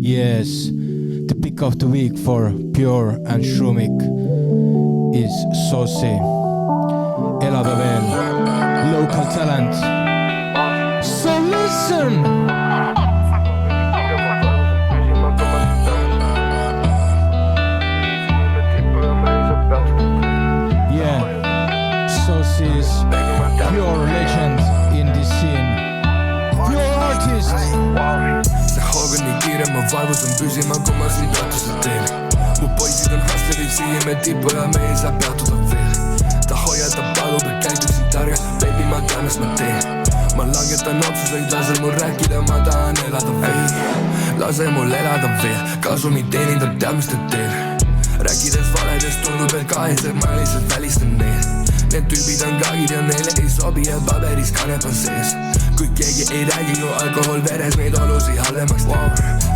Yes, the pick of the week for Pure and Shrumik is Saucy. Elada veel, local talent. So listen! Yeah, Saucy is pure legend in this scene. Pure artist! See hooga nii kiire, ma vaevusin püsima, kui ma siin katuse teen. Mu poisid on hustlerid, siime tippu ja me ei saa peatuda veel. Ta hoiatab, palub, et käituksin targalt, baby ma tean, mis ma teen. Ma langetan otsuseid, lase mul rääkida, ma tahan elada veel. Lase mul elada veel, kasumi teenindab teadmiste teel. Rääkides valedest tundub, et kahesed ma lihtsalt välistan need. Need tüübid on kagid ja neile ei sobi ja paberis kanep on sees. Kui keegi ei räägi, kui alkohol veres meid olusi halvemaks teeb.